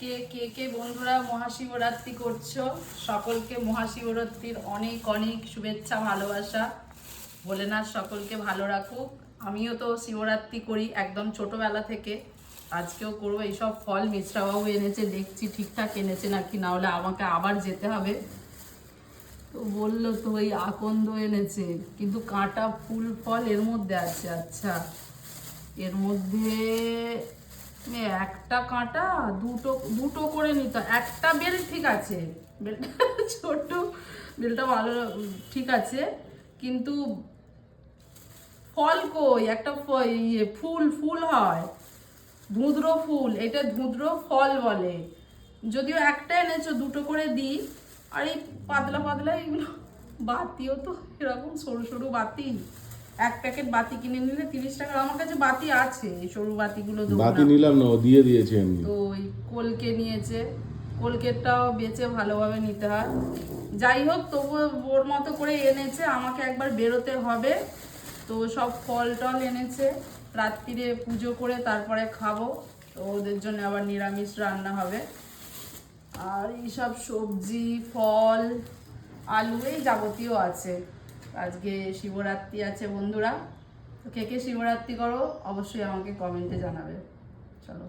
কে কে কে বন্ধুরা মহাশিবরাত্রি করছো, সকলকে মহাশিবরাত্রির অনেক অনেক শুভেচ্ছা ভালোবাসা। ভোলেনাথ সকলকে ভালো রাখুক। আমিও তো শিবরাত্রি করি একদম ছোটবেলা থেকে, আজকেও করবো। এইসব ফল মিশ্রাবাবু এনেছে, দেখছি ঠিকঠাক এনেছে নাকি, না হলে আমাকে আবার যেতে হবে। তো বললো তো ওই আকন্দ এনেছে, কিন্তু কাঁটা ফুল ফল এর মধ্যে আছে। আচ্ছা, এর মধ্যে একটা কাঁটা দুটো দুটো করে নিতে, একটা বেল ঠিক আছে, বেলটা ছোট, বেলটা ভালো ঠিক আছে, কিন্তু ফল কই? একটা ফুল ফুল হয়, ধুঁদ্র ফুল, এটা ধুঁদ্র ফল বলে। যদিও একটা এনেছো, দুটো করে দিই। আর এই পাতলা পাতলা এইগুলো বাতিও তো এরকম সরু সরু বাতি, এক প্যাকেট বাতি কিনে নিলে 30 টাকা। আমার কাছে বাতি আছে, এই সরু বাতিগুলো দেবো বাতি না। নিলাম না, ও দিয়ে দিয়েছে এমনি। তো ওই কলকে নিয়েছে, কলকেটটাও বেচে ভালোভাবে নিতে হয়। যাই হোক, তবুও ওর মতো করে এনেছে, আমাকে একবার বেরোতে হবে। তো সব ফল টল এনেছে, রাত্রিরে পুজো করে তারপরে খাবো। তো ওদের জন্য আবার নিরামিষ রান্না হবে। আর এইসব সবজি, ফল, আলু, এই যাবতীয় আছে। আজকে শিবরাত্রি আছে বন্ধুরা। তো কে কে শিবরাত্রি করো অবশ্যই আমাকে কমেন্টে জানাবে। চলো।